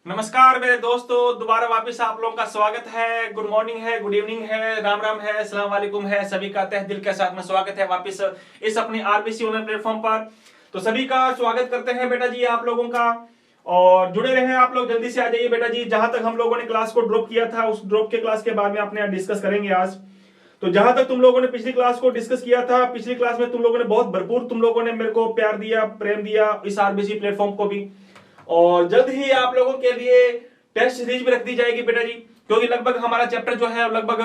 नमस्कार मेरे दोस्तों, दोबारा वापस आप लोगों का स्वागत है। गुड मॉर्निंग है, गुड इवनिंग है, राम राम है, अस्सलाम वालेकुम है। सभी का तहे दिल के साथ में स्वागत है वापस इस अपनी आरबीसी ऑनलाइन प्लेटफॉर्म पर। तो सभी का स्वागत करते हैं बेटा जी आप लोगों का, और जुड़े रहे आप लोग। जल्दी से आ जाइए बेटा जी। जहां तक हम लोगों ने क्लास को ड्रॉप किया था, उस ड्रॉप के क्लास के बाद में अपने डिस्कस करेंगे आज। तो जहां तक तुम लोगों ने पिछली क्लास को डिस्कस किया था, पिछली क्लास में तुम लोगों ने बहुत भरपूर तुम लोगों ने मेरे को प्यार दिया, प्रेम दिया इस आरबीसी प्लेटफॉर्म को भी। और जल्द ही आप लोगों के लिए टेस्ट सीरीज भी रख दी जाएगी बेटा जी, क्योंकि लगभग हमारा चैप्टर जो है लगभग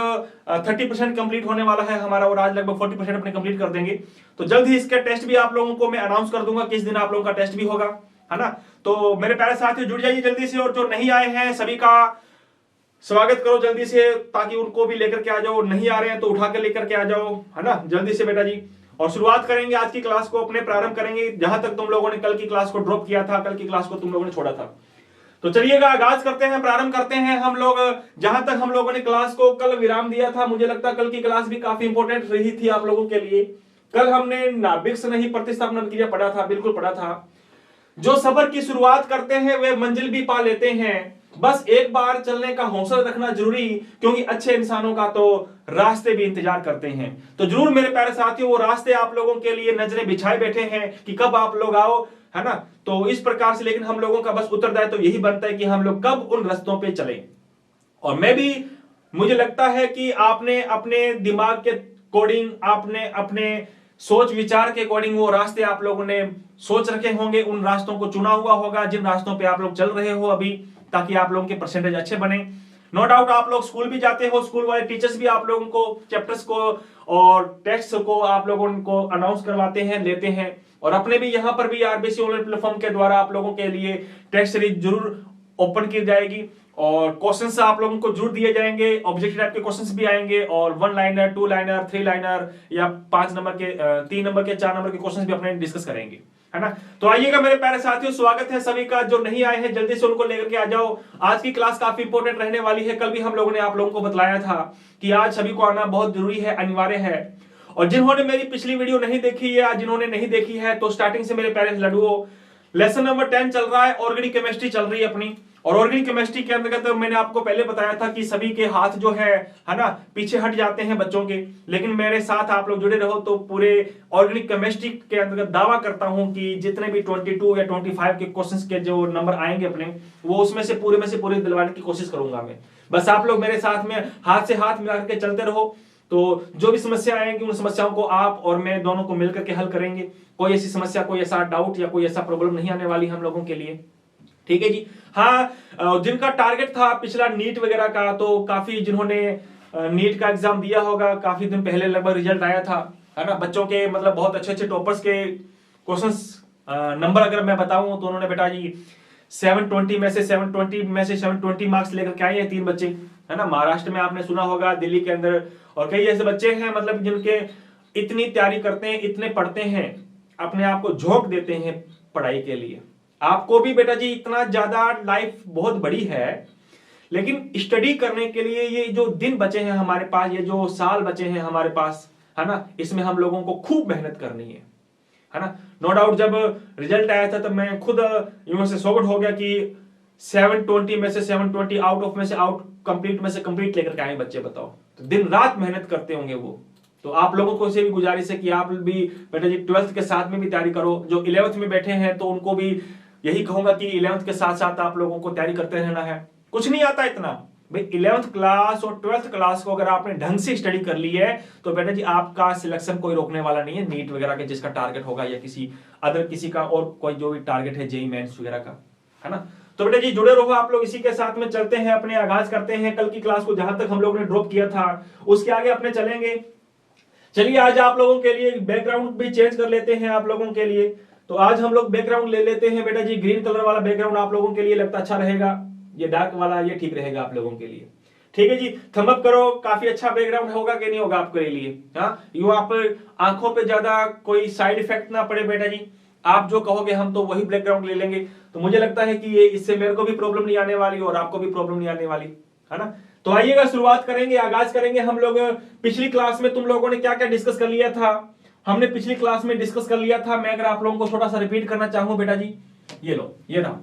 30% कंप्लीट होने वाला है हमारा, और आज लगभग 40% अपने कंप्लीट कर देंगे। तो जल्द ही इसके टेस्ट भी आप लोगों को मैं अनाउंस कर दूंगा किस दिन आप लोगों का टेस्ट भी होगा, है ना। तो मेरे प्यारे साथियों जुड़ जाइए जल्दी से, और जो नहीं आए हैं सभी का स्वागत करो जल्दी से, ताकि उनको भी लेकर के आ जाओ। नहीं आ रहे हैं तो उठा के लेकर के आ जाओ, है ना, जल्दी से बेटा जी। और शुरुआत करेंगे आज की क्लास को, अपने प्रारंभ करेंगे जहां तक तुम लोगों ने कल की क्लास को ड्रॉप किया था, कल की क्लास को तुम लोगों ने छोड़ा था। तो चलिएगा आगाज करते हैं, प्रारंभ करते हैं हम लोग। जहां तक हम लोगों ने क्लास को कल विराम दिया था, मुझे लगता है कल की क्लास भी काफी इंपॉर्टेंट रही थी आप लोगों के लिए। कल हमने नाभिक से नहीं प्रतिस्थापन क्रिया पढ़ा था, बिल्कुल पढ़ा था। जो सफर की शुरुआत करते हैं वे मंजिल भी पा लेते हैं, बस एक बार चलने का हौसला रखना जरूरी, क्योंकि अच्छे इंसानों का तो रास्ते भी इंतजार करते हैं। तो जरूर मेरे प्यारे साथियों, वो रास्ते आप लोगों के लिए नजरें बिछाए बैठे हैं कि कब आप लोग आओ, है ना। तो इस प्रकार से लेकिन हम लोगों का बस उत्तरदायित्व तो यही बनता है कि हम लोग कब उन रास्तों पे चलें। और मैं भी, मुझे लगता है कि आपने अपने दिमाग के अकॉर्डिंग, आपने अपने सोच विचार के अकॉर्डिंग वो रास्ते आप लोगों ने सोच रखे होंगे, उन रास्तों को चुना हुआ होगा जिन रास्तों पे आप लोग चल रहे हो अभी, ताकि आप लोगों के परसेंटेज अच्छे बने। नो डाउट आप लोग स्कूल भी जाते हो, स्कूल वाले टीचर्स भी आप लोगों को चैप्टर्स को और टेक्स्ट को आप लोगों को अनाउंस करवाते हैं, लेते हैं। और अपने भी यहाँ पर भी आरबीसी ऑनलाइन प्लेटफॉर्म के द्वारा आप लोगों के लिए टेस्ट सीरीज जरूर ओपन की जाएगी, और क्वेश्चंस आप लोगों को जरूर दिए जाएंगे। ऑब्जेक्टिव टाइप के क्वेश्चंस भी आएंगे, और 1 लाइनर, 2 लाइनर, 3 लाइनर, या 5 नंबर के 3 नंबर के 4 नंबर के क्वेश्चंस भी अपने डिस्कस करेंगे, है ना। तो आइएगा मेरे प्यारे साथियों, स्वागत है सभी का। जो नहीं आए हैं जल्दी से उनको लेकर के आ जाओ। आज की क्लास काफी इंपॉर्टेंट रहने वाली है। कल भी हम लोगों ने आप लोगों को बतलाया था कि आज सभी को आना बहुत जरूरी है, अनिवार्य है। और जिन्होंने मेरी पिछली वीडियो नहीं देखी है, आज जिन्होंने नहीं देखी है, तो स्टार्टिंग से मेरे प्यारे लड्डुओं, लेसन नंबर 10 चल रहा है, ऑर्गेनिक केमिस्ट्री चल रही है अपनी। और ऑर्गेनिक केमिस्ट्री के अंतर्गत मैंने आपको पहले बताया था कि सभी के हाथ जो है ना, पीछे हट जाते हैं बच्चों के, लेकिन मेरे साथ आप लोग जुड़े रहो तो पूरे ऑर्गेनिक केमिस्ट्री के अंतर्गत दावा करता हूं कि जितने भी 22 या 25 के क्वेश्चंस के जो नंबर आएंगे अपने, वो उसमें से पूरे दिलवाने की कोशिश करूंगा मैं। बस आप लोग मेरे साथ में हाथ से हाथ मिला करके चलते रहो, तो जो भी समस्या आएंगी उन समस्याओं को आप और मैं दोनों को मिलकर के हल करेंगे। कोई ऐसी समस्या, कोई ऐसा डाउट या कोई ऐसा प्रॉब्लम नहीं आने वाली हम लोगों के लिए, ठीक है जी। हाँ, जिनका टारगेट था पिछला नीट वगैरह का, तो काफी जिन्होंने नीट का एग्जाम दिया होगा, काफी दिन पहले लगभग रिजल्ट आया था, है ना। बच्चों के मतलब बहुत अच्छे अच्छे टॉपर्स के क्वेश्चंस नंबर अगर मैं बताऊं तो उन्होंने बेटा जी 720 में से 720 मार्क्स लेकर के आए हैं 3 बच्चे, है ना। महाराष्ट्र में आपने सुना होगा, दिल्ली के अंदर, और कई ऐसे बच्चे हैं मतलब जिनके इतनी तैयारी करते हैं, इतने पढ़ते हैं, अपने आप को झोंक देते हैं पढ़ाई के लिए। आपको भी बेटा जी इतना ज्यादा लाइफ बहुत बड़ी है, लेकिन स्टडी करने के लिए ये जो दिन बचे हैं हमारे पास, ये जो साल बचे हैं हमारे पास, है ना, इसमें हम लोगों को खूब मेहनत करनी है ना। नो डाउट जब रिजल्ट आया था तब मैं खुद यूं से शॉक्ड हो गया कि 720 में से 720 आउट कंप्लीट में से कंप्लीट लेकर के आए बच्चे, बताओ। तो दिन रात मेहनत करते होंगे वो। तो आप लोगों को से भी गुजारिश है कि आप भी बेटा जी 12th के साथ में भी तैयारी करो। जो 11th में बैठे हैं तो उनको भी यही कहूंगा कि 11th के साथ साथ आप लोगों को तैयारी करते रहना है। कुछ नहीं आता इतना भाई, 11th क्लास और 12th क्लास को अगर आपने ढंग से स्टडी कर ली है तो बेटा जी आपका सिलेक्शन कोई रोकने वाला नहीं है, नीट वगैरह के जिसका टारगेट होगा, या किसी अदर किसी का और कोई जो भी टारगेट है जेईई मेंस वगैरह का, है ना। तो बेटा जी जुड़े रहो आप लोग, इसी के साथ में चलते हैं, अपने आगाज करते हैं कल की क्लास को। जहां तक हम लोगों ने ड्रॉप किया था उसके आगे अपने चलेंगे। चलिए आज आप लोगों के लिए बैकग्राउंड भी चेंज कर लेते हैं आप लोगों के लिए। तो आज हम लोग बैकग्राउंड ले लेते हैं बेटा जी, ग्रीन कलर वाला बैकग्राउंड आप लोगों के लिए लगता अच्छा रहेगा, ये डार्क वाला ये ठीक रहेगा आप लोगों के लिए, ठीक है जी। थंब अप करो, काफी अच्छा बैकग्राउंड होगा कि नहीं होगा आपके लिए। हाँ, यू आप आंखों पे ज्यादा कोई साइड इफेक्ट ना पड़े बेटा जी, आप जो कहोगे हम तो वही बैकग्राउंड ले लेंगे। तो मुझे लगता है कि ये इससे मेरे को भी प्रॉब्लम नहीं आने वाली और आपको भी प्रॉब्लम नहीं आने वाली, है ना। तो आइएगा शुरुआत करेंगे, आगाज करेंगे हम लोग। पिछली क्लास में तुम लोगों ने क्या क्या डिस्कस कर लिया था, हमने पिछली क्लास में डिस्कस कर लिया था। मैं अगर आप लोगों को थोड़ा सा रिपीट करना चाहूं बेटा जी, ये लो, ये रहा,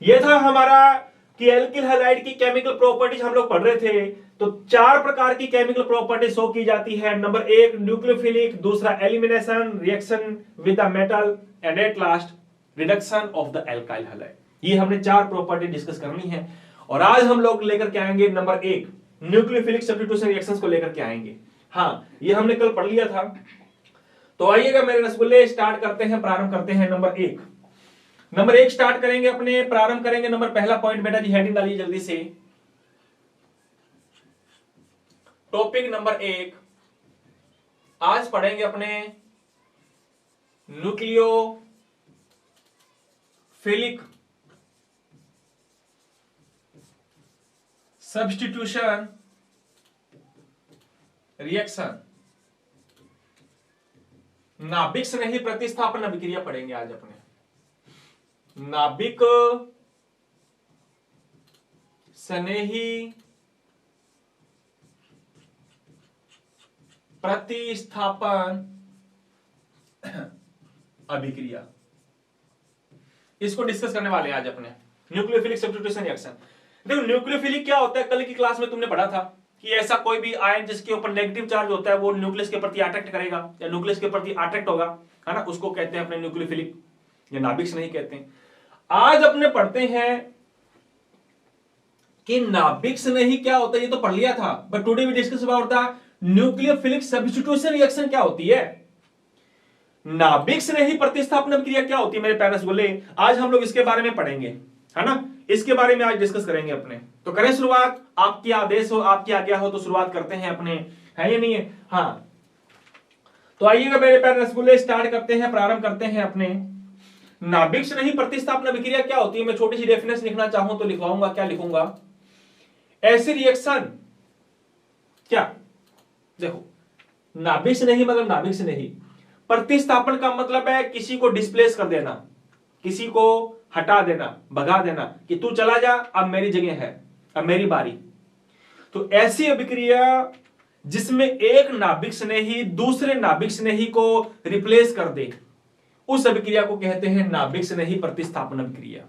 ये था हमारा कि एल्किल हैलाइड की केमिकल प्रॉपर्टीज हम लोग पढ़ रहे थे। तो 4 प्रकार की केमिकल प्रॉपर्टी शो की जाती है। नंबर 1 न्यूक्लियोफिलिक, दूसरा elimination reaction with the metal, and at last reduction of the alkyl halide. ये हमने 4 प्रॉपर्टी डिस्कस करनी है और आज हम लोग लेकर के आएंगे नंबर 1 न्यूक्लियोफिलिक सब्स्टिट्यूशन रिएक्शंस को लेकर के आएंगे। हाँ, ये हमने कल पढ़ लिया था। तो आइएगा मेरे रसगुल्ले, स्टार्ट करते हैं, प्रारंभ करते हैं। नंबर 1 स्टार्ट करेंगे अपने, प्रारंभ करेंगे। नंबर पहला पॉइंट बेटा जी हेडिंग डालिए जल्दी से। टॉपिक नंबर 1 आज पढ़ेंगे अपने न्यूक्लियोफिलिक सब्स्टिट्यूशन रिएक्शन। नाभिक स्नेही प्रतिस्थापन अभिक्रिया पढ़ेंगे आज अपने। नाभिक स्नेही प्रतिस्थापन अभिक्रिया, इसको डिस्कस करने वाले हैं आज अपने। Nucleophilic substitution reaction. देखो न्यूक्लियोफिलिक क्या होता है, कल की क्लास में तुमने पढ़ा था कि ऐसा कोई भी आयन जिसके ऊपर नेगेटिव चार्ज होता है वो न्यूक्लियस के प्रति अट्रैक्ट करेगा या न्यूक्लियस के प्रति अट्रैक्ट होगा, है ना, उसको कहते हैं अपने न्यूक्लियोफिलिक या नाभिक स्नेही कहते हैं। आज अपने पढ़ते हैं कि नाभिक स्नेही क्या होता है, ये तो पढ़ लिया था, but today we discuss about the nucleophilic substitution reaction. क्या होती है नाभिक स्नेही प्रतिस्थापन अभिक्रिया, क्या होती है मेरे प्यारे रसगुल्ले, आज हम लोग इसके बारे में पढ़ेंगे, है ना, इसके बारे में आज डिस्कस करेंगे अपने। तो करें शुरुआत, आपकी आदेश हो, आपकी आज्ञा हो तो शुरुआत करते हैं अपने, है या नहीं है? हाँ, तो आइएगा मेरे प्यारे रसगुल्ले, स्टार्ट करते हैं, प्रारंभ करते हैं अपने। नाभिक स्नेही प्रतिस्थापन अभिक्रिया क्या होती है, मैं छोटी सी डेफिनेशन लिखना चाहूं तो लिखवाऊंगा। क्या लिखूंगा? ऐसी रिएक्शन, क्या देखो, नाभिक स्नेही मतलब नाभिक स्नेही, प्रतिस्थापन का मतलब है किसी को डिस्प्लेस कर देना, किसी को हटा देना, भगा देना, कि तू चला जा, अब मेरी जगह है, अब मेरी बारी। तो ऐसी अभिक्रिया जिसमें एक नाभिक स्नेही दूसरे नाभिक स्नेही को रिप्लेस कर दे, उस अभिक्रिया को कहते हैं नाभिक स्नेही प्रतिस्थापन अभिक्रिया।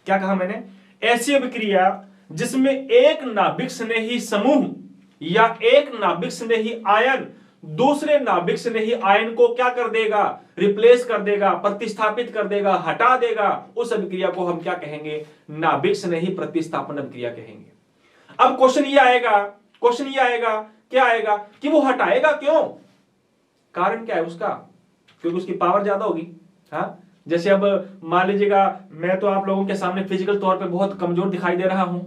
क्या कहा मैंने? ऐसी अभिक्रिया जिसमें एक नाभिक स्नेही समूह या एक नाभिक स्नेही आयन दूसरे नाभिक स्नेही आयन को क्या कर देगा? रिप्लेस कर देगा, प्रतिस्थापित कर देगा, हटा देगा, उस अभिक्रिया को हम क्या कहेंगे? नाभिक स्नेही प्रतिस्थापन अभिक्रिया कहेंगे। अब क्वेश्चन ये आएगा, क्या आएगा कि वो हटाएगा क्यों? कारण क्या है उसका? क्योंकि उसकी पावर ज्यादा होगी। हाँ, जैसे अब मान लीजिएगा मैं तो आप लोगों के सामने फिजिकल तौर पे बहुत कमजोर दिखाई दे रहा हूं,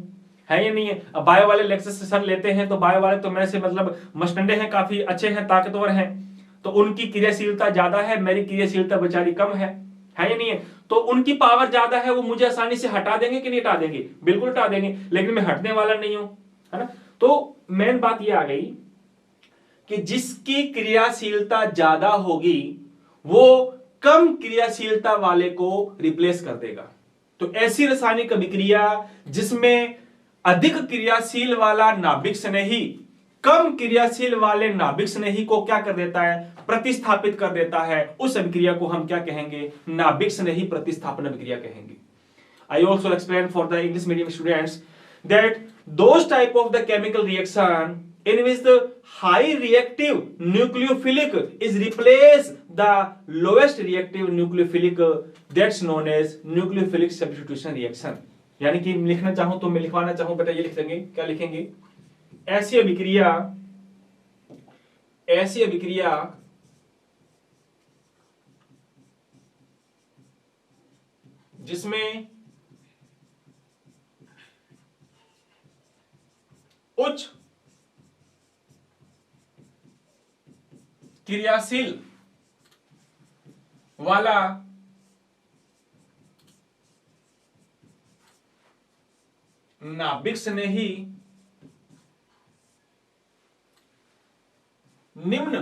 है या नहीं है? अब बायो वाले लेक्चर सर लेते हैं तो बायो वाले तो मेरे से मतलब मस्टंडे हैं, काफी अच्छे हैं, ताकतवर हैं, तो उनकी क्रियाशीलता ज्यादा है, मेरी क्रियाशीलता बेचारी कम है या नहीं है? तो उनकी पावर ज्यादा है, वो मुझे आसानी से हटा देंगे कि नहीं हटा देंगे? बिल्कुल हटा देंगे, लेकिन मैं हटने वाला नहीं हूं, है ना। तो मेन बात ये आ गई कि जिसकी क्रियाशीलता ज्यादा होगी वो कम क्रियाशीलता वाले को रिप्लेस कर देगा। तो ऐसी रासायनिक अभिक्रिया जिसमें अधिक क्रियाशील वाला नाभिक स्नेही कम क्रियाशील वाले नाभिक स्नेही को क्या कर देता है? प्रतिस्थापित कर देता है, उस अभिक्रिया को हम क्या कहेंगे? नाभिक स्नेही प्रतिस्थापन अभिक्रिया कहेंगे। I also explain for the English medium students that those type of the chemical reaction in which the high reactive nucleophilic is replace the lowest reactive nucleophilic, that's known as nucleophilic substitution reaction। यानी कि लिखना चाहूं तो मैं लिखवाना चाहूं बेटा, ये लिख देंगे, क्या लिखेंगे? ऐसी अभिक्रिया जिसमें उच्च क्रियाशील वाला नाभिक स्नेही निम्न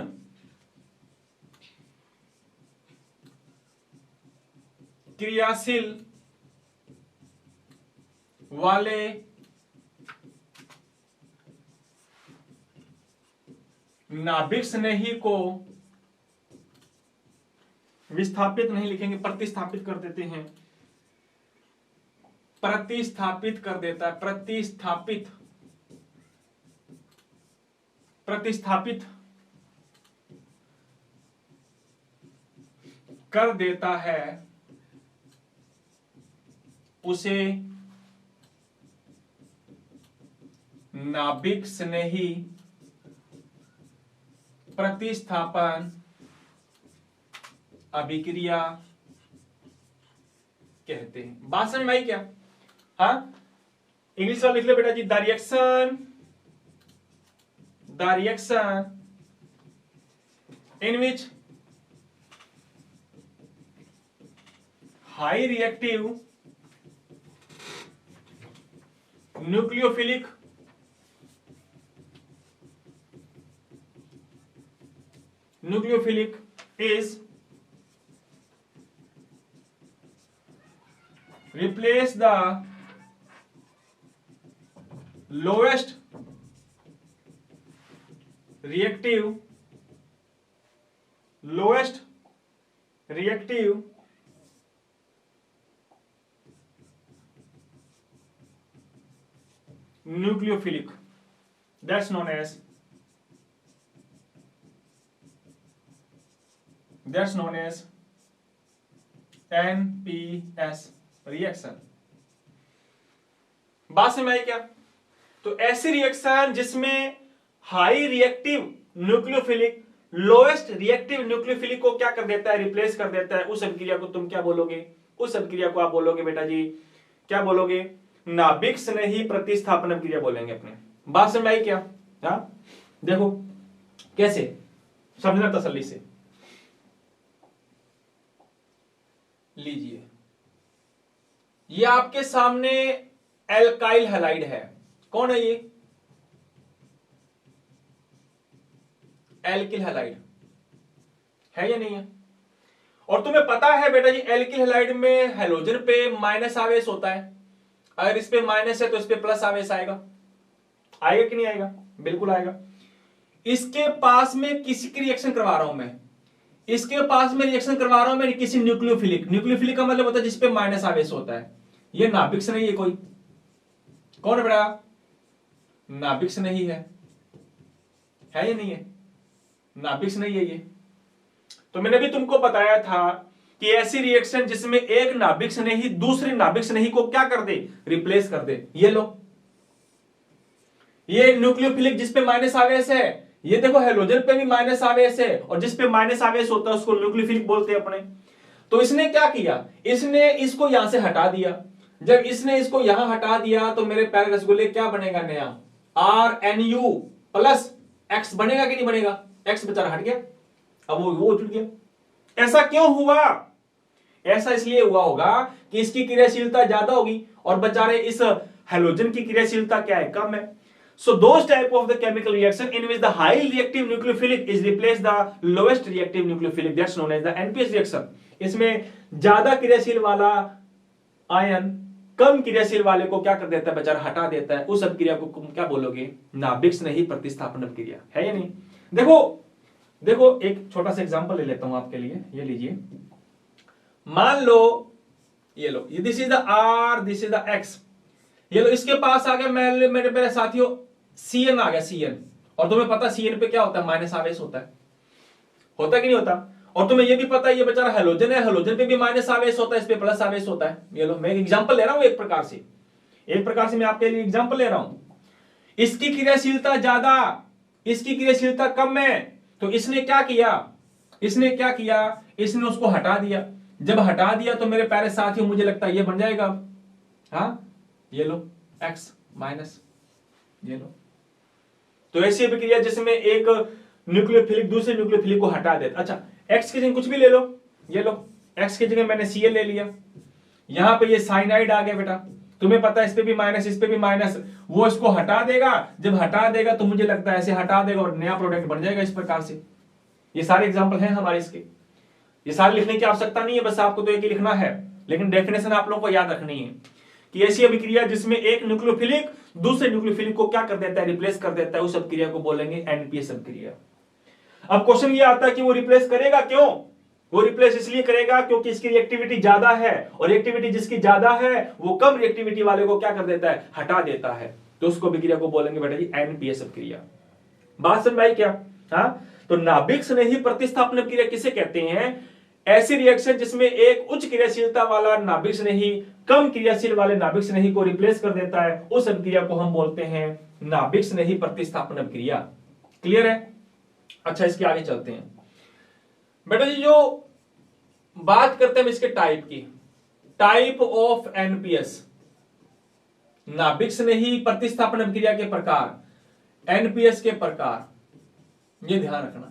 क्रियाशील वाले नाभिक स्नेही को विस्थापित नहीं लिखेंगे, प्रतिस्थापित कर देते हैं, प्रतिस्थापित कर देता है, प्रतिस्थापित कर देता है, उसे नाभिक स्नेही प्रतिस्थापन अभिक्रिया कहते हैं। बात समझ में आई क्या? हाँ, इंग्लिश वाला लिख लो बेटा जी। The reaction in which high reactive nucleophilic is replace the lowest reactive nucleophilic, that's known as NPS reaction. बात समझ में आई क्या? तो ऐसी रिएक्शन जिसमें high reactive nucleophilic lowest reactive nucleophilic को क्या कर देता है? रिप्लेस कर देता है। उस अभिक्रिया को तुम क्या बोलोगे? उस अभिक्रिया को आप बोलोगे बेटा जी, क्या बोलोगे? नाभिक स्नेही प्रतिस्थापन अभिक्रिया बोलेंगे अपने। बात समझ में आई क्या? हाँ, देखो कैसे समझना तसल्ली से। लीजिए, ये आपके सामने एल्काइल हैलाइड है। कौन है ये? एल्किल हैलाइड है या नहीं है? और तुम्हें पता है बेटा जी, एल्किल हैलाइड में हैलोजन पे माइनस आवेश होता है। अगर इस पे माइनस है तो इस पे प्लस आवेश आएगा। आएगा कि नहीं आएगा? बिल्कुल आएगा। इसके पास में किसी की रिएक्शन करवा रहा हूं मैं, इसके पास में रिएक्शन करवा रहा हूं मैं किसी न्यूक्लियोफिलिक का मतलब होता है जिसपे माइनस आवेश होता है। ये नाभिक से नहीं है। कोई कौन है बेटा? नाभिक से नहीं है या नहीं है? नाभिक से नहीं है ये। तो मैंने भी तुमको बताया था कि ऐसी रिएक्शन जिसमें एक नाभिक से नहीं दूसरे नाभिक से नहीं को क्या कर दे? रिप्लेस कर दे। ये लो, ये न्यूक्लियोफिलिक जिसपे माइनस आवेश है, ये देखो हैलोजन पे भी माइनस आवेश है, और जिसपे माइनस आवेश होता है उसको न्यूक्लियोफिलिक बोलते हैं अपने। तो इसने क्या किया? इसने इसको यहां से हटा दिया। जब इसने इसको यहां हटा दिया तो मेरे प्यारे रसगुल्ले क्या बनेगा? नया RNU प्लस X बनेगा कि नहीं बनेगा? X बेचारा हट गया, अब वो जुड़ गया। ऐसा क्यों हुआ? ऐसा इसलिए हुआ होगा कि इसकी क्रियाशीलता ज्यादा होगी और बेचारे इस हैलोजन की क्रियाशीलता क्या है? कम है। So those type of the chemical reaction in which the high reactive nucleophilic is replaced the lowest reactive nucleophilic, that's known as the NPS reaction। इसमें ज्यादा क्रियाशील वाला आयन कम क्रियाशील वाले को क्या कर देता है? बेचारा हटा देता है। उस अभिक्रिया को तुम क्या बोलोगे? नाभिक स्नेही प्रतिस्थापन अभिक्रिया है या नहीं? देखो एक छोटा सा एग्जांपल ले लेता हूं आपके लिए। ये लीजिए, मान लो ये लो, this is the R, this is the X। ये लो, इसके पास आ गया मेरे साथियों CN आ गया, CN। और तुम्हें पता CN पे क्या होता है? माइनस आवेश होता है कि नहीं होता? और तुम्हें ये भी पता है ये बेचारा हैलोजन है, हैलोजन पे भी माइनस आवेश होता है, इस पे प्लस आवेश होता है। ये लो, मैं एक एग्जांपल ले रहा हूं, एक प्रकार से मैं आपके लिए एग्जांपल ले रहा हूं। इसकी क्रियाशीलता ज्यादा, इसकी क्रियाशीलता कम है। तो इसने क्या किया? इसने उसको हटा दिया। जब हटा दिया तो मेरे प्यारे साथियों मुझे लगता है ये बन जाएगा। हाँ, ये लो X माइनस, ये लो। तो ऐसी अभिक्रिया जिसमें एक न्यूक्लियोफिलिक दूसरे न्यूक्लियोफिलिक को हटा देता। अच्छा, X की जगह कुछ भी ले लो, ये लो, X की जगह मैंने Cl ले लिया। यहां पे ये साइनाइड आ गया बेटा। तुम्हें पता है इस पे भी माइनस, इस पे भी माइनस। वो इसको हटा देगा। जब हटा देगा तो मुझे लगता है ऐसे हटा देगा और नया प्रोडक्ट बन जाएगा इस प्रकार से। ये सारे एग्जाम्पल हैं हमारे इसके। ये सारे लिखने की आवश्यकता नहीं है, बस आपको तो एक ही लिखना है, लेकिन डेफिनेशन आप लोगों को याद रखनी है कि ऐसी अभिक्रिया जिसमें एक न्यूक्लियोफिलिक दूसरे न्यूक्लियोफिलिक को क्या कर देता है? रिप्लेस कर देता है। उस अभिक्रिया को बोलेंगे NPS अभिक्रिया। अब क्वेश्चन ये आता है कि वो रिप्लेस करेगा क्यों? वो रिप्लेस इसलिए करेगा क्योंकि इसकी रिएक्टिविटी ज्यादा है, और रिएक्टिविटी जिसकी ज्यादा है वो कम रिएक्टिविटी वाले को क्या कर देता है, हटा देता है। तो उसको अभिक्रिया को बोलेंगे बेटा जी एनपीएस अभिक्रिया। बात समझ आई क्या? हाँ, तो नाभिक स्नेही प्रतिस्थापन अभिक्रिया किसे कहते हैं? ऐसी रिएक्शन जिसमें एक उच्च क्रियाशीलता वाला नाभिक स्नेही कम क्रियाशील वाले नाभिक स्नेही को रिप्लेस कर देता है, उस अभिक्रिया को हम बोलते हैं नाभिक स्नेही प्रतिस्थापन अभिक्रिया। क्लियर है? अच्छा, इसके आगे चलते हैं बेटा जी। जो बात करते हैं इसके टाइप की, टाइप ऑफ एनपीएस, नाभिक स्नेही प्रतिस्थापन अभिक्रिया के प्रकार, एनपीएस के प्रकार, ये ध्यान रखना।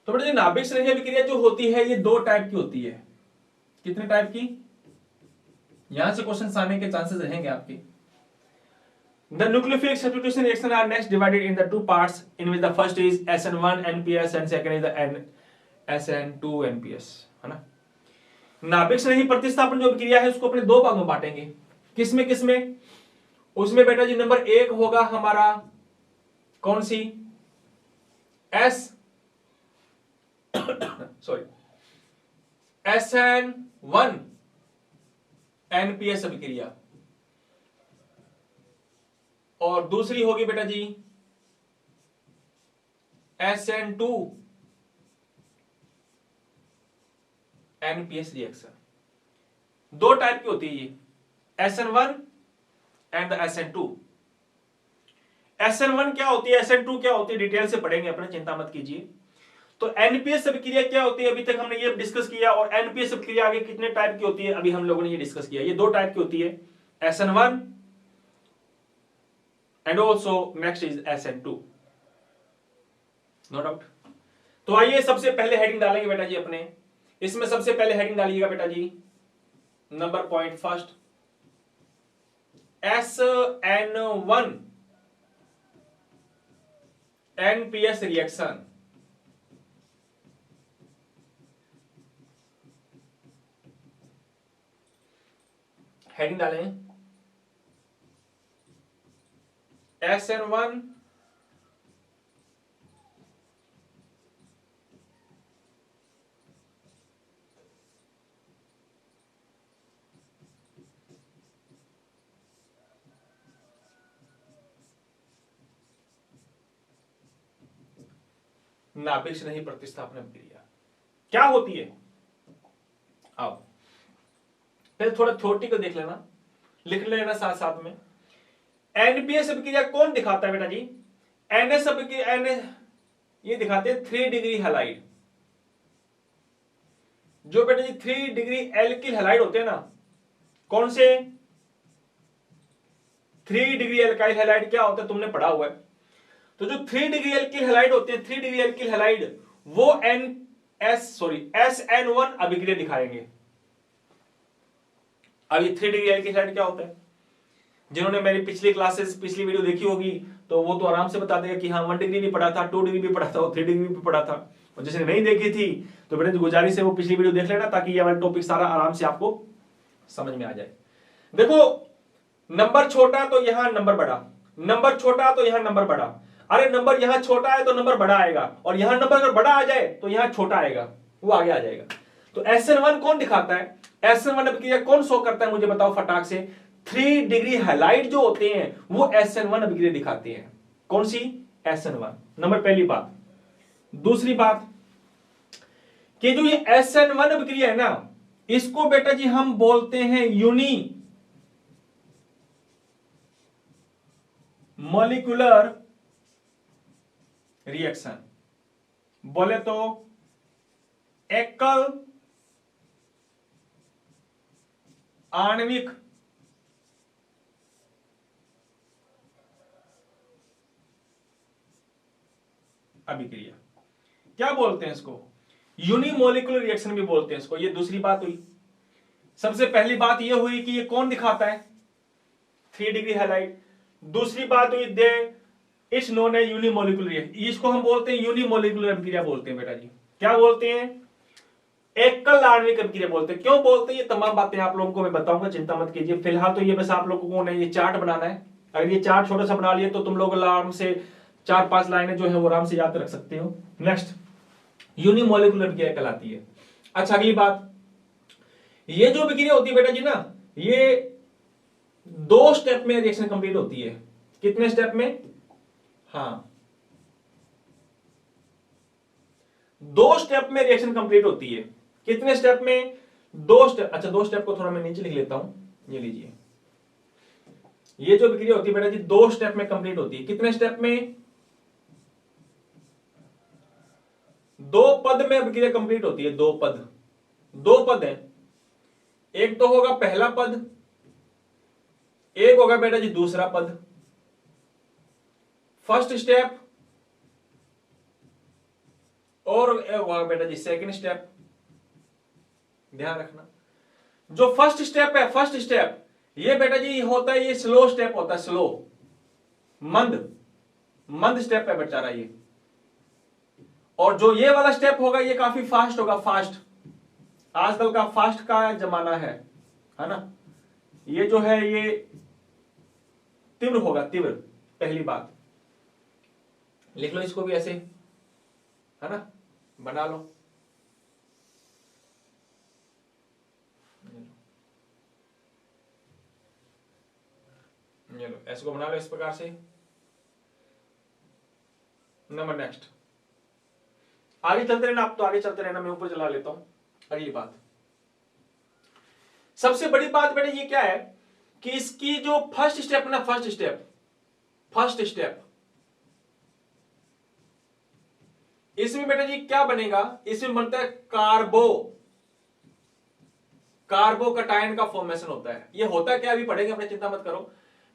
तो बेटा नाभिक स्नेही अभिक्रिया जो होती है ये दो टाइप की होती है। कितने टाइप की? यहां से क्वेश्चन आने के चांसेस रहेंगे आपके। The nucleophilic substitution reaction are next divided in the two parts, in which the first is SN1 NPS and second is the SN2 NPS, है ना। नाभिक स्नेही प्रतिस्थापन जो अभिक्रिया है उसको अपने दो भागों में बांटेंगे। किसमें किसमें? उसमें बेटा जी नंबर एक होगा हमारा कौन सी? SN1 NPS अभिक्रिया, और दूसरी होगी बेटा जी SN2 NPS रिएक्शन। दो टाइप की होती है ये, SN1 एंड SN2। SN1 क्या होती है, SN2 क्या होती है, डिटेल से पढ़ेंगे अपने, चिंता मत कीजिए। तो एनपीएस अभिक्रिया क्या होती है अभी तक हमने ये डिस्कस किया, और एनपीएस अभिक्रिया आगे कितने टाइप की होती है अभी हम लोगों ने ये डिस्कस किया। ये दो टाइप की होती है, SN1 and also next is SN2, no doubt. तो आइए सबसे पहले हेडिंग डालेंगे बेटा जी अपने, इसमें सबसे पहले हेडिंग डालिएगा बेटा जी number point first, SN1 NPS reaction. Heading डालें SN1 नाभिक स्नेही प्रतिस्थापन अभिक्रिया क्या होती है? आओ पहले थोड़ा थ्योरेटिकल देख लेना, लिख लेना साथ साथ में। एनपीएस अभिक्रिया कौन दिखाता है बेटा जी? एनएस अभिक्रिया, ये दिखाते हैं 3 डिग्री हैलाइड। जो बेटा जी 3 डिग्री एल्किल हैलाइड होते हैं ना, कौन से? 3 डिग्री एल्काइल हैलाइड क्या होता है तुमने पढ़ा हुआ है। तो जो 3 डिग्री एल्किल हैलाइड होते हैं, 3 डिग्री एल्किल हैलाइड, वो SN1 अभिक्रिया दिखाएंगे। अब ये 3 डिग्री एल्किल हैलाइड क्या होता है? जिन्होंने मेरी पिछली वीडियो देखी होगी तो वो तो आराम से बता देगा कि हाँ 1 डिग्री भी पढ़ा था, 2 डिग्री भी पढ़ा था और 3 डिग्री भी पढ़ा था। और जिसने नहीं देखी थी तो बेटा गुजारिश है वो पिछली वीडियो देख लेना, ताकि ये वाला टॉपिक सारा आराम से आपको समझ में आ जाए। देखो नंबर छोटा तो यहां नंबर बड़ा, नंबर छोटा तो यहां नंबर बड़ा। अरे नंबर यहां छोटा है तो नंबर बड़ा आएगा, और यहां नंबर अगर बड़ा आ जाए तो यहां छोटा आएगा, वो आगे आ जाएगा। तो SN1 कौन दिखाता है? SN1 अभिक्रिया कौन शो करता है मुझे बताओ फटाक से? 3 डिग्री हैलाइड जो होते हैं वो SN1 अभिक्रिया दिखाते हैं। कौन सी? SN1, नंबर पहली बात। दूसरी बात कि जो ये SN1 अभिक्रिया है ना, इसको बेटा जी हम बोलते हैं यूनी मॉलिक्यूलर रिएक्शन। बोले तो एकल आणविक अभिक्रिया क्या बोलते हैं इसको? यूनिमोलिकुलर रिएक्शन भी बोलते हैं इसको। ये दूसरी बात हुई। सबसे पहली बात ये हुई कि ये कौन दिखाता है? 3 डिग्री हैलाइड। दूसरी बात हुई दे इट्स नोन है यूनिमोलिकुलर रिएक्शन, इसको हम बोलते हैं यूनिमोलिकुलर अभिक्रिया बोलते हैं बेटा जी। क्या बोलते हैं? एकल आणविक अभिक्रिया बोलते हैं। क्यों बोलते हैं? ये तमाम बातें आप लोगों को मैं बताऊंगा, चिंता मत कीजिए। फिलहाल तो ये बस आप लोगों को ये चार्ट बनाना है। अगर ये चार्ट छोटा सा बना लिए तो तुम लोग आराम से 4-5 लाइनें जो है वो आराम से याद रख सकते हो। नेक्स्ट यूनिमोलिकुलर अभिक्रिया कहलाती है। अच्छा अगली बात, ये जो अभिक्रिया होती है बेटा जी ना, ये 2 स्टेप में रिएक्शन कंप्लीट होती है। कितने स्टेप में? हाँ, 2 स्टेप में रिएक्शन कंप्लीट होती है। कितने स्टेप में? 2 स्टेप। अच्छा 2 स्टेप को थोड़ा मैं नीचे लिख लेता हूं, ये लीजिए। ये जो अभिक्रिया होती है बेटा जी 2 स्टेप में कंप्लीट होती है। कितने स्टेप में? 2 पद में अभिक्रिया कंप्लीट होती है। 2 पद, 2 पद है। एक तो होगा पहला पद, एक होगा बेटा जी दूसरा पद। फर्स्ट स्टेप और एक होगा बेटा जी सेकंड स्टेप। ध्यान रखना, जो फर्स्ट स्टेप है, फर्स्ट स्टेप ये बेटा जी होता है, ये स्लो स्टेप होता है, स्लो, मंद मंद स्टेप है बेचारा ये। और जो ये वाला स्टेप होगा ये काफी फास्ट होगा, फास्ट। आजकल का फास्ट का जमाना है ना। ये जो है ये तीव्र होगा, तीव्र। पहली बात लिख लो इसको भी ऐसे, है ना, बना लो। ये लो, ऐसे को बना लो इस प्रकार से। नंबर नेक्स्ट, आगे चलते रहना, आप तो आगे चलते रहना, मैं ऊपर चला लेता हूं। अगली बात, सबसे बड़ी बात बेटा ये क्या है कि इसकी जो फर्स्ट स्टेप ना, फर्स्ट स्टेप इसमें बेटा जी क्या बनेगा? इसमें बनता है कार्बोकटायन का फॉर्मेशन होता है। ये होता क्या अभी पढ़ेंगे अपने, चिंता मत करो।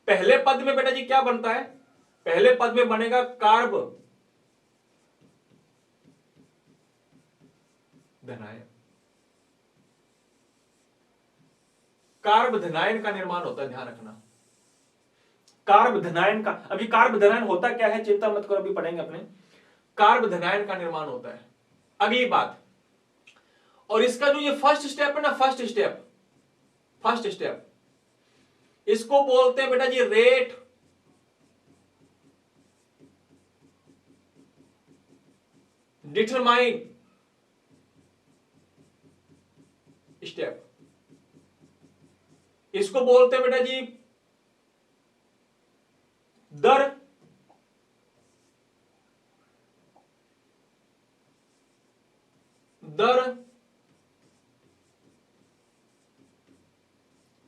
पहले पद में बेटा जी क्या बनता है? पहले पद में बनेगा कार्ब धनायन। कार्ब धनायन का निर्माण होता है, ध्यान रखना। कार्ब धनायन का, अभी कार्ब धनायन होता क्या है चिंता मत करो, अभी पढ़ेंगे अपने। कार्ब धनायन का निर्माण होता है। अगली बात, और इसका जो ये फर्स्ट स्टेप है ना, फर्स्ट स्टेप इसको बोलते हैं बेटा जी रेट डिटरमाइन स्टेप। इसको बोलते हैं बेटा जी दर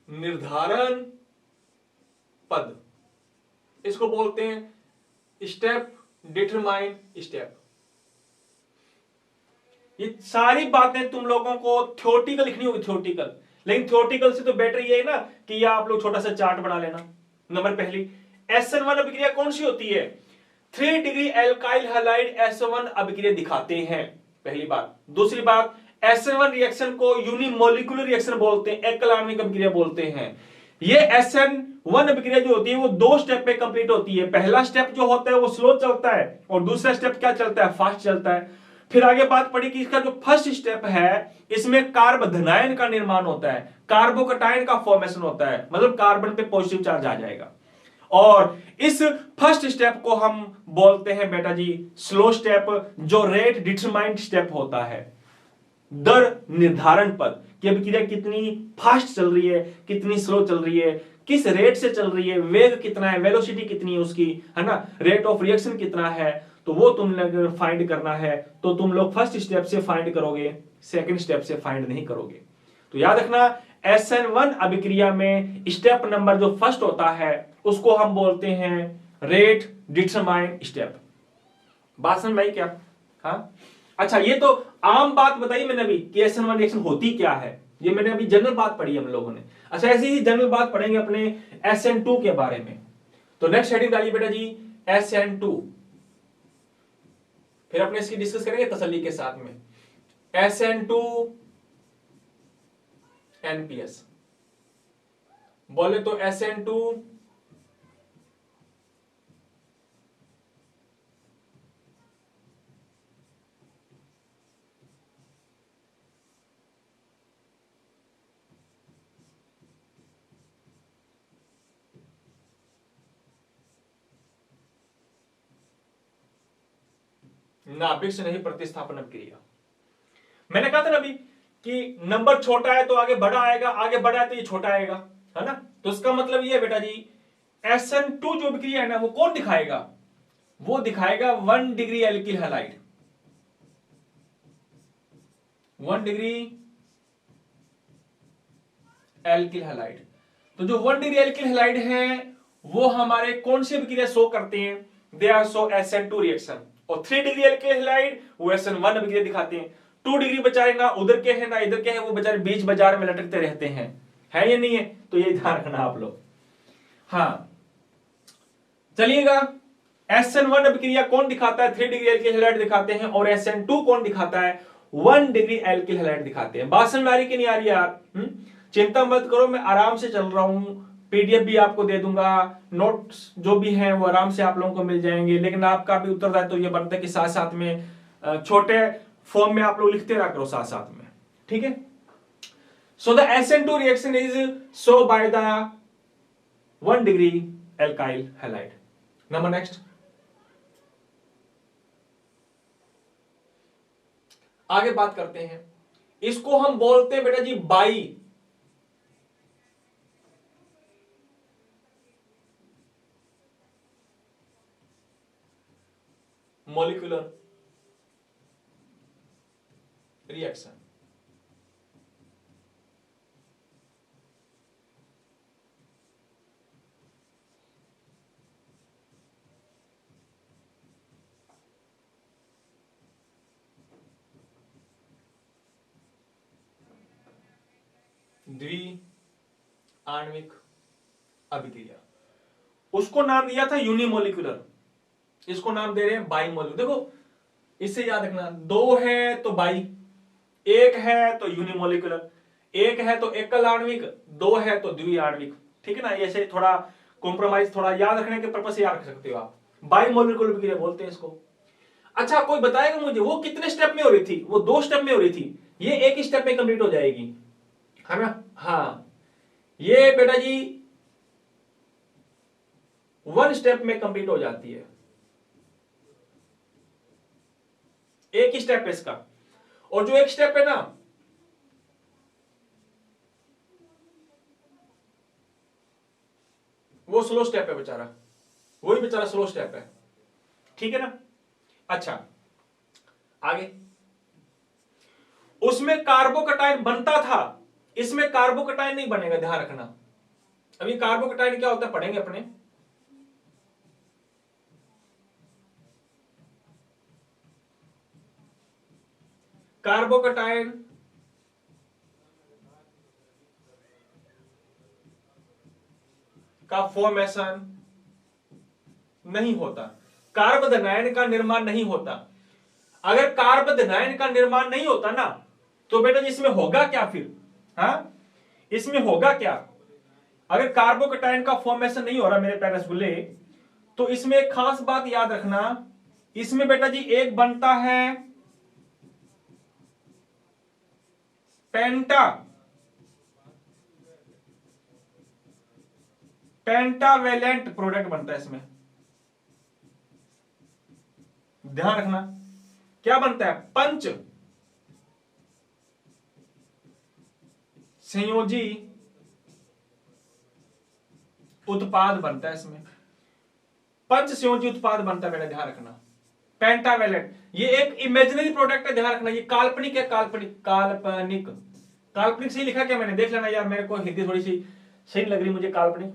निर्धारण पद। इसको बोलते हैं स्टेप डिटरमाइन स्टेप। ये सारी बातें तुम लोगों को थ्योरेटिकल लिखनी होगी, थ्योरेटिकल। लेकिन थ्योरेटिकल से तो बेटर ये है ना कि ये आप लोग छोटा सा चार्ट बना लेना। नंबर पहली, SN1 अभिक्रिया कौन सी होती है? 3 डिग्री एल्काइल हैलाइड SN1 अभिक्रिया दिखाते हैं, पहली बात। दूसरी बात, SN1 रिएक्शन को यूनिमोलिकुलर रिएक्शन बोलते हैं, एकल आणविक अभिक्रिया बोलते हैं। ये SN1 अभिक्रिया जो होती है वो 2 स्टेप में कंप्लीट होती है। पहला स्टेप जो होता है वो स्लो चलता है और दूसरा स्टेप क्या चलता है? फास्ट चलता है। फिर आगे बात पड़ी कि इसका जो फर्स्ट स्टेप है इसमें कार्ब धनायन का निर्माण होता है, कार्बोकटायन का फॉर्मेशन होता है, मतलब कार्बन पे पॉजिटिव चार्ज आ जाएगा। और इस फर्स्ट स्टेप को हम बोलते हैं बेटा जी स्लो स्टेप, जो रेट डिटरमाइंड स्टेप होता है। दर निर्धारण पद कि अभिक्रिया कितनी फास्ट चल रही है, कितनी स्लो चल रही है, किस रेट से चल रही है, वेग कितना है, वेलोसिटी कितनी है उसकी, है ना, रेट ऑफ रिएक्शन कितना है। तो वो तुम लोग फाइंड करना है तो तुम लोग फर्स्ट स्टेप से फाइंड करोगे, सेकंड स्टेप से फाइंड नहीं करोगे। तो याद रखना SN1 अभिक्रिया में स्टेप नंबर जो फर्स्ट होता है उसको हम बोलते हैं रेट डिटरमाइन स्टेप। बात समझ में आई क्या? हाँ, अच्छा ये तो आम बात बताई मैंने अभी कि SN1 रिएक्शन होती क्या है, ये मैंने अभी जनरल बात पढ़ी हम लोगों ने। अच्छा ऐसी ही जनरल बात पढ़ेंगे अपने SN2 के बारे में। तो नेक्स्ट हेडिंग डालिए बेटा जी SN2, फिर अपने इसकी डिस्कस करेंगे तसल्ली के साथ में। SN2 NPS बोले तो SN2 नाभिक से नहीं प्रतिस्थापन अभिक्रिया। मैंने कहा था ना अभी कि नंबर छोटा है तो आगे बड़ा आएगा, आगे बड़ा है तो ये छोटा आएगा, है ना। तो इसका मतलब ये है बेटा जी, SN2 जो अभिक्रिया है ना वो कौन दिखाएगा, वो दिखाएगा 1 degree alkyl halide, 1 degree alkyl halide. तो जो 1 डिग्री एल्किल हैलाइड है वो हमारे कौन सी अभिक्रिया शो करते हैं, दे आर शो SN2 रिएक्शन। और 3 डिग्री एल्किल हैलाइड वो SN1 अभिक्रिया दिखाते हैं। 2 डिग्री बेचारे ना उधर के हैं ना इधर के हैं, वो बेचारे बीच बाजार में लटकते रहते हैं, है या नहीं है, तो ये ध्यान रखना आप लोग। हाँ चलिएगा, SN1 अभिक्रिया कौन दिखाता है, 3 डिग्री एल्किल हैलाइड दिखाते हैं, और SN2 कौन दिखाता है, 1 डिग्री एल्किल हैलाइड दिखाते हैं। बात समझ आ रही कि नहीं आ रही यार? चिंता मत करो, मैं आराम से चल रहा हूं, PDF भी आपको दे दूंगा, नोट्स जो भी हैं वो आराम से आप लोगों को मिल जाएंगे। लेकिन आपका भी उत्तरदायित्व तो ये बनता है कि साथ साथ में छोटे फॉर्म में आप लोग लिखते रहा करो साथ साथ में, ठीक है। So the SN2 reaction is show by the 1 degree alkyl halide. Number next, आगे बात करते हैं। इसको हम बोलते हैं बेटा जी बाई मॉलिक्यूलर रिएक्शन। द्वि आणविक अभिक्रिया, उसको नाम दिया था यूनिमोलिकुलर, इसको नाम दे रहे हैं बाई मोलिकुलर। देखो इससे याद रखना, 2 है तो बाई, 1 है तो यूनिमोलिकुलर, 1 है तो एकल आणविक, 2 है तो द्वि आणविक, ठीक है ना। ऐसे थोड़ा कॉम्प्रोमाइज, थोड़ा याद रखने के पर्पस से याद रख सकते हो आप, बाई मोलिकुलर अभिक्रिया बोलते हैं इसको। अच्छा कोई बताएगा मुझे वो कितने स्टेप में हो रही थी, वो 2 स्टेप में हो रही थी, ये एक ही स्टेप में कंप्लीट हो जाएगी, है ना। हाँ ये बेटा जी 1 स्टेप में कंप्लीट हो जाती है, एक ही स्टेप है इसका। और जो एक स्टेप है ना वो स्लो स्टेप है बेचारा, वही बेचारा स्लो स्टेप है, ठीक है ना। अच्छा आगे, उसमें कार्बोकटायन बनता था, इसमें कार्बोकटायन नहीं बनेगा, ध्यान रखना। अभी कार्बोकटायन क्या होता है पढ़ेंगे अपने। कार्बोकटायन का फॉर्मेशन नहीं होता, कार्बोदनायन का निर्माण नहीं होता। अगर कार्बोदनायन का निर्माण नहीं होता ना तो बेटा इसमें होगा क्या फिर, हाँ इसमें होगा क्या। अगर कार्बोकटायन का फॉर्मेशन नहीं हो रहा मेरे प्यारे रसगुल्ले, तो इसमें एक खास बात याद रखना, इसमें बेटा जी एक बनता है पेंटावेलेंट प्रोडक्ट बनता है इसमें, ध्यान रखना। क्या बनता है, पंच संयोजी उत्पाद बनता है इसमें, पंच संयोजी उत्पाद बनता है बेटा, ध्यान रखना। पेंटावेलेंट ये एक इमेजिनरी प्रोडक्ट है, ध्यान रखना। ये काल्पनिक है, काल्पनिक काल्पनिक काल्पनिक सही लिखा क्या मैंने, देख लेना यार, मेरे को हिंदी थोड़ी सी सही लग रही मुझे। काल्पनिक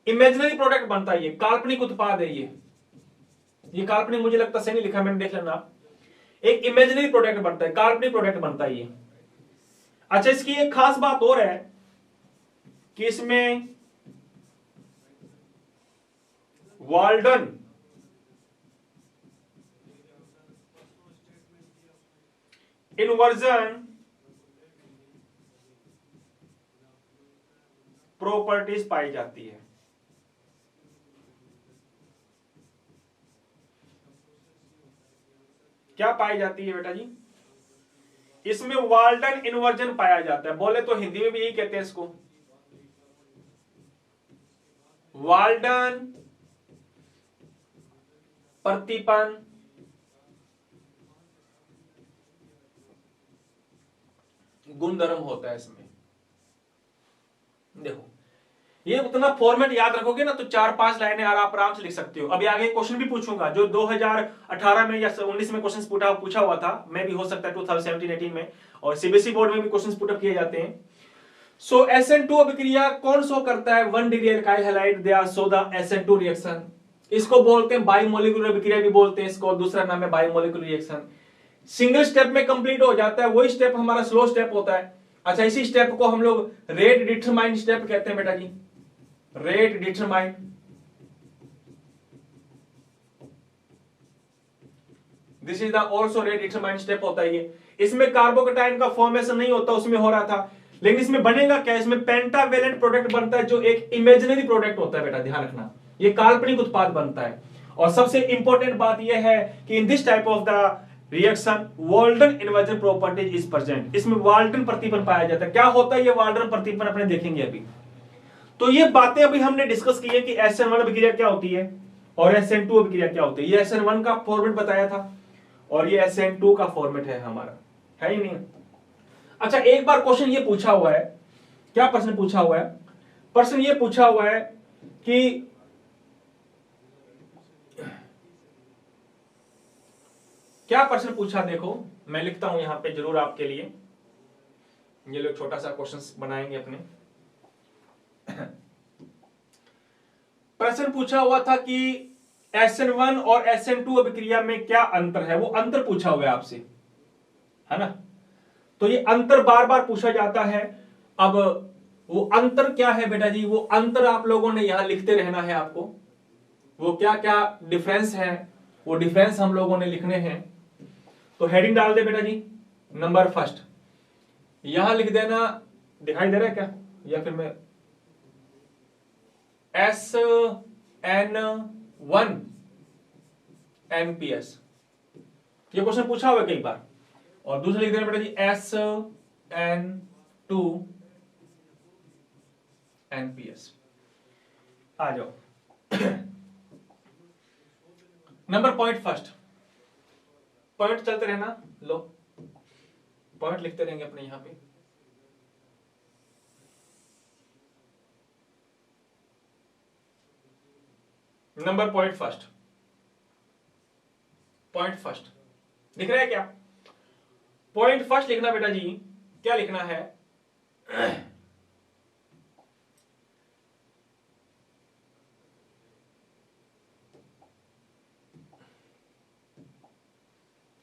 इमेजिनरी प्रोडक्ट बनता है, ये काल्पनिक उत्पाद है, ये काल्पनिक मुझे लगता सही नहीं लिखा मैंने, देख लेना आप। एक इमेजिनरी प्रोडक्ट बनता है, काल्पनिक प्रोडक्ट बनता है ये। अच्छा इसकी एक खास बात और है कि इसमें वाल्डन इन्वर्जन प्रॉपर्टीज पाई जाती है। क्या पाई जाती है बेटा जी, इसमें वाल्डन इन्वर्जन पाया जाता है। बोले तो हिंदी में भी यही कहते हैं इसको, वाल्डन प्रतिपन गुणधर्म होता है इसमें। देखो ये उतना फॉर्मेट याद रखोगे ना तो 4-5 लाइनें आराम से लिख सकते हो। अभी आगे क्वेश्चन भी पूछूंगा जो 2018 में या 19 में क्वेश्चन पूछा हुआ था, मैं भी हो सकता है 2017-18 में, और सीबीएसई बोर्ड में भी क्वेश्चन पुटअप किए जाते हैं। सो SN2 अभिक्रिया कौन शो करता है? 1 degree alkyl halide they are show the SN2 reaction. इसको बोलते हैं बाइमोलिकुलर अभिक्रिया भी बोलते हैं इसको, दूसरा नाम है बाइमोलिकुलर रिएक्शन। सिंगल स्टेप में कंप्लीट हो जाता है, वही स्टेप हमारा स्लो स्टेप होता है। अच्छा, इसी स्टेप को हम लोग रेट डिटरमाइंड स्टेप कहते हैं बेटा जी, rate determined. This is the also rate determined step होता है ये। इसमें कार्बोकेटाइन का फॉर्मेशन नहीं होता, उसमें हो रहा था, लेकिन इसमें बनेगा क्या? इसमें पेंटावेलेंट प्रोडक्ट बनता है जो एक इमेजिनरी प्रोडक्ट होता है बेटा, ध्यान रखना, ये काल्पनिक उत्पाद बनता है। और सबसे इंपॉर्टेंट बात यह है कि in this type of the reaction Walton inversion properties is present. इसमें वाल्टन प्रतिपन पाया जाता है। क्या होता है ये वाल्टन प्रतिपन, अपने देखेंगे अभी। तो ये बातें अभी हमने डिस्कस की है कि SN1 अभिक्रिया क्या होती है और SN2 अभिक्रिया क्या होती है। ये SN1 का फॉर्मेट बताया था और ये SN2 का फॉर्मेट है हमारा, है ही नहीं। अच्छा, एक बार क्वेश्चन ये पूछा हुआ है, क्या प्रश्न पूछा हुआ है? प्रश्न ये पूछा हुआ है कि क्या प्रश्न पूछा, देखो मैं लिखता हूं यहां पे जरूर आपके लिए, ये लोग छोटा सा क्वेश्चन बनाएंगे अपने। प्रश्न पूछा हुआ था कि SN1 और SN2 अभिक्रिया में क्या अंतर है, वो अंतर पूछा हुआ है आपसे, है ना। तो ये अंतर बार बार पूछा जाता है। अब वो अंतर क्या है बेटा जी? वो अंतर आप लोगों ने यहां लिखते रहना है आपको। वो क्या क्या डिफरेंस है, वो डिफरेंस हम लोगों ने लिखने हैं। तो हेडिंग डाल दे बेटा जी, नंबर फर्स्ट यहां लिख देना, दिखाई दे रहा है क्या? या फिर मैं SN1 NPS, ये क्वेश्चन पूछा हुआ है कई बार। और दूसरा लिख देना बेटा जी SN2 NPS। आ जाओ नंबर पॉइंट फर्स्ट, पॉइंट चलते रहना, लो पॉइंट लिखते रहेंगे अपने यहां पे। Number point first, point first लिख रहा है क्या? पॉइंट फर्स्ट लिखना बेटा जी, क्या लिखना है?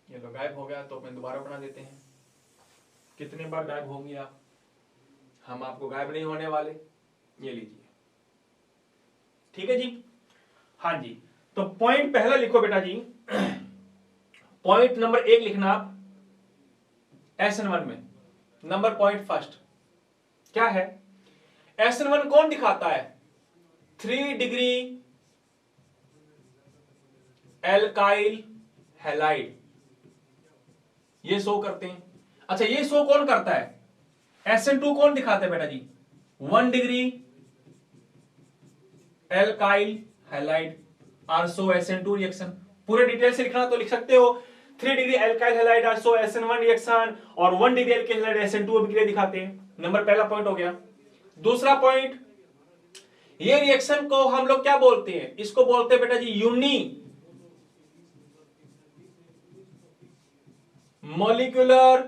ये तो गायब हो गया, तो अपने दोबारा बना देते हैं। कितने बार गायब होंगे आप, हम आपको गायब नहीं होने वाले। ये लीजिए, ठीक है जी। हाँ जी, तो पॉइंट पहला लिखो बेटा जी, पॉइंट नंबर 1 लिखना आप SN1 में। नंबर पॉइंट फर्स्ट क्या है? SN1 कौन दिखाता है? 3 डिग्री एल्काइल हैलाइड, ये शो करते हैं। अच्छा, ये शो कौन करता है? SN2 कौन दिखाता है बेटा जी? 1 degree alkyl halide are show SN2 reaction. पूरे डिटेल से लिखना तो लिख सकते हो, 3 degree alkyl halide are show SN1 reaction और 1 डिग्री एल्काइल हैलाइड SN2 अभिक्रिया दिखाते हैं। नंबर पहला पॉइंट हो गया। दूसरा पॉइंट, ये रिएक्शन को हम लोग क्या बोलते हैं? इसको बोलते हैं बेटा जी यूनी मॉलिक्यूलर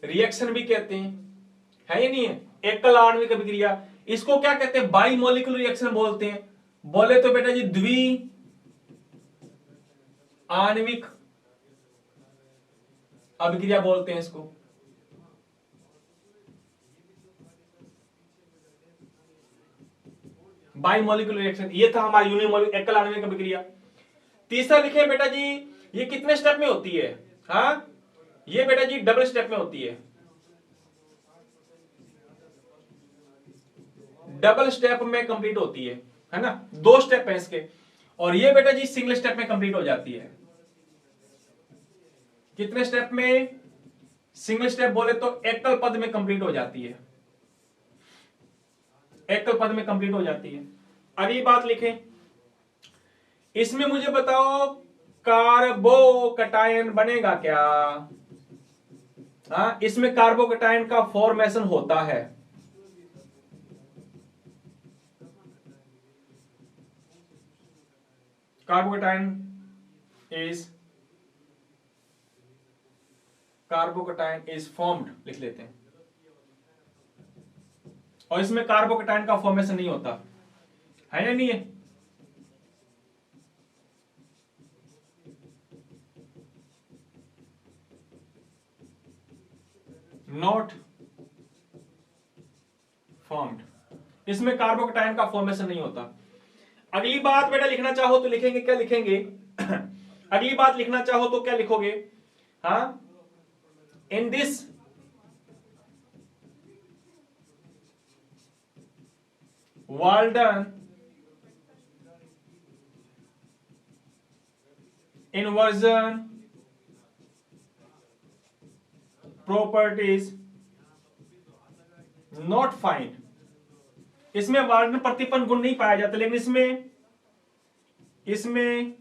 रिएक्शन भी कहते हैं, है या नहीं है? एकल आणविक अभिक्रिया। इसको क्या कहते हैं? बाई मॉलिक्यूलर रिएक्शन बोलते हैं। बोले तो बेटा जी द्वि आणविक अभिक्रिया बोलते हैं इसको। बाई मॉलिक्यूलर रिएक्शन, ये था हमारा यूनिमॉलिक्यूलर एकल आणविक अभिक्रिया। तीसरा लिखे बेटा जी, ये कितने स्टेप में होती है? हाँ, ये बेटा जी डबल स्टेप में होती है। डबल स्टेप में कंप्लीट होती है ना, 2 स्टेप है इसके। और ये बेटा जी सिंगल स्टेप में कंप्लीट हो जाती है। कितने स्टेप में? सिंगल स्टेप बोले तो एकल पद में कंप्लीट हो जाती है, एकल पद में कंप्लीट हो जाती है। अगली बात लिखें, इसमें मुझे बताओ कार्बोकटायन बनेगा क्या? इसमें कार्बोकेटाइन का फॉर्मेशन होता है। कार्बोकेटाइन इज फॉर्म्ड लिख लेते हैं, और इसमें कार्बोकेटाइन का फॉर्मेशन नहीं होता है या नहीं है? नॉट फॉर्म्ड, इसमें कार्बोकेटाइन का फॉर्मेशन नहीं होता। अगली बात बेटा लिखना चाहो तो लिखेंगे, क्या लिखेंगे? अगली बात लिखना चाहो तो क्या लिखोगे? In this Walden inversion properties not find, इसमें वाल्डन प्रतिपन्न गुण नहीं पाया जाता, लेकिन इसमें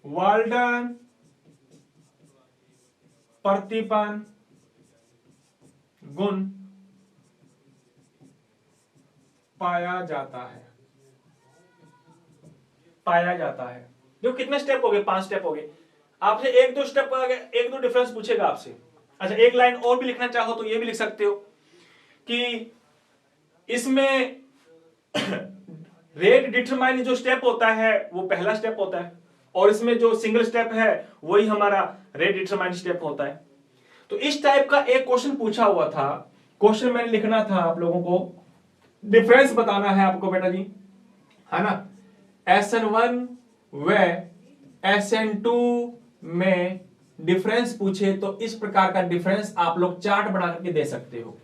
वाल्डन प्रतिपन्न गुण पाया जाता है। जो कितने स्टेप हो गए? 5 स्टेप हो गए। आपसे एक दो डिफरेंस पूछेगा आपसे। अच्छा, एक लाइन और भी लिखना चाहो तो ये भी लिख सकते हो कि इसमें रेट डिटरमाइन जो स्टेप होता है वो पहला स्टेप होता है, और इसमें जो सिंगल स्टेप है वही हमारा रेट डिटरमाइन स्टेप होता है। तो इस टाइप का एक क्वेश्चन पूछा हुआ था। क्वेश्चन मैंने लिखना था, आप लोगों को डिफरेंस बताना है आपको बेटा जी, है ना? SN1 व SN2 में डिफरेंस पूछे तो इस प्रकार का डिफरेंस आप लोग चार्ट बना करके दे सकते हो।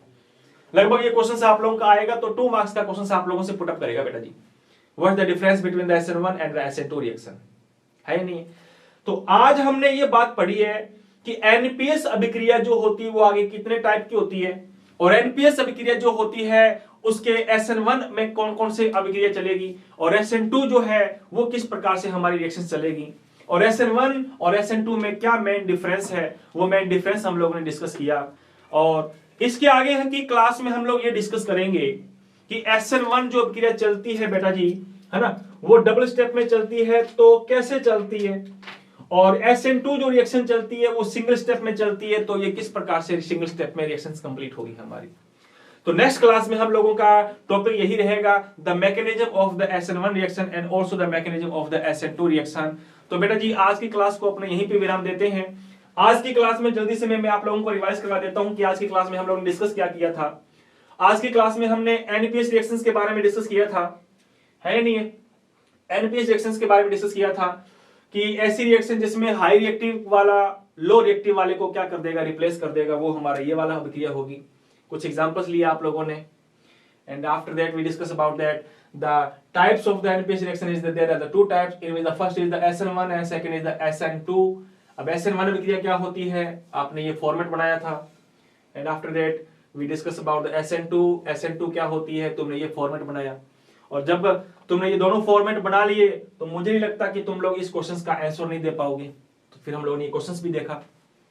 लगभग ये क्वेश्चन आप लोगों का आएगा तो 2 मार्क्स का क्वेश्चन आप लोगों से पुटअप करेगा बेटा जी। What is the difference between the SN1 and the SN2 reaction, है नहीं? तो आज हमने ये बात पढ़ी है कि एनपीएस अभिक्रिया जो होती है वो आगे कितने टाइप की होती है, और एनपीएस अभिक्रिया जो होती है उसके SN1 में कौन कौन से अभिक्रिया चलेगी, और SN2 जो है वो किस प्रकार से हमारी रिएक्शन चलेगी, और SN1 और SN2 में क्या मेन डिफरेंस है, वो मेन डिफरेंस हम लोगों ने डिस्कस किया। और इसके आगे की क्लास में हम लोग ये डिस्कस करेंगे कि SN1 जो अभिक्रिया चलती है बेटा जी, है ना, वो डबल स्टेप में चलती है तो कैसे चलती है, और SN2 जो रिएक्शन चलती है वो सिंगल स्टेप में चलती है तो ये किस प्रकार से सिंगल स्टेप में रिएक्शंस कंप्लीट होगी हमारी। तो नेक्स्ट क्लास में हम लोगों का टॉपिक यही रहेगा, the mechanism of the SN1 reaction and also the mechanism of the SN2 reaction. तो बेटा जी आज की क्लास को अपने यहीं पे विराम देते हैं। आज की क्लास में जल्दी से मैं आप लोगों को रिवाइज करवा देता हूं कि आज की क्लास में हम लोगों ने डिस्कस क्या किया था। आज की क्लास में हमने एनपीएस रिएक्शंस के बारे में डिस्कस किया था, है नहीं? एनपीएस रिएक्शंस के बारे में डिस्कस किया था कि ऐसी रिएक्शन जिसमें हाई रिएक्टिव वाला लो रिएक्टिव वाले को क्या कर देगा, रिप्लेस कर देगा, वो हमारा ये वाला अभिक्रिया होगी। कुछ एग्जांपल्स लिए आप लोगों ने, and after that we discuss about that the types of the NPS reaction is that there are the 2 types, in which the first is the SN1 and second is the SN2। अब SN1 अभिक्रिया क्या होती है, आपने ये format बनाया था, and after that we discuss about the SN2 क्या होती है, तुमने ये फॉर्मेट बनाया। और जब तुमने ये दोनों फॉर्मेट बना लिए तो मुझे नहीं लगता कि तुम लोग इस क्वेश्चंस का आंसर नहीं दे पाओगे। तो फिर हम लोगों ने ये क्वेश्चंस भी देखा,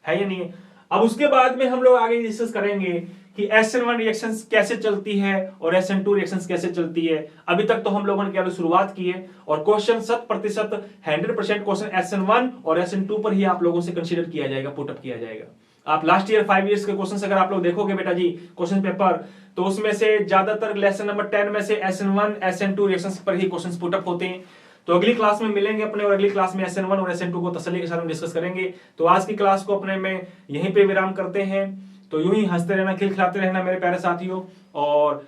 है या नहीं? अब उसके बाद में हम लोग आगे डिस्कस करेंगे कि SN1 रिएक्शंस कैसे चलती है और SN2 रिएक्शंस कैसे चलती है। अभी तक तो हम लोगों ने केवल शुरुआत की है, और क्वेश्चन 100% क्वेश्चन SN1 और SN2 पर ही आप लोगों से कंसीडर किया जाएगा, पुटअप किया जाएगा। आप लास्ट ईयर 5 इयर्स के क्वेश्चंस अगर आप लोग देखोगे बेटा जी क्वेश्चन पेपर, तो उसमें से ज्यादातर लेसन नंबर 10 में से SN1 SN2 रिएक्शंस पर ही क्वेश्चंस पुटअप होते हैं। तो अगली क्लास में मिलेंगे अपने, और अगली क्लास में SN1 और SN2 को तसल्ली के साथ डिस्कस करेंगे। तो आज की क्लास को अपने में यहीं पे विराम करते हैं। तो यूं ही हंसते रहना, खिलखिलाते रहना मेरे प्यारे साथियों, और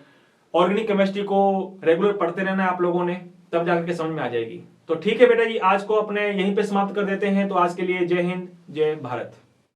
ऑर्गेनिक केमिस्ट्री को रेगुलर पढ़ते रहना आप लोगों ने, तब जाकर के समझ में आ जाएगी। तो ठीक है बेटा जी, आज को अपने यहीं पे समाप्त कर देते हैं। तो आज के लिए जय हिंद, जय भारत।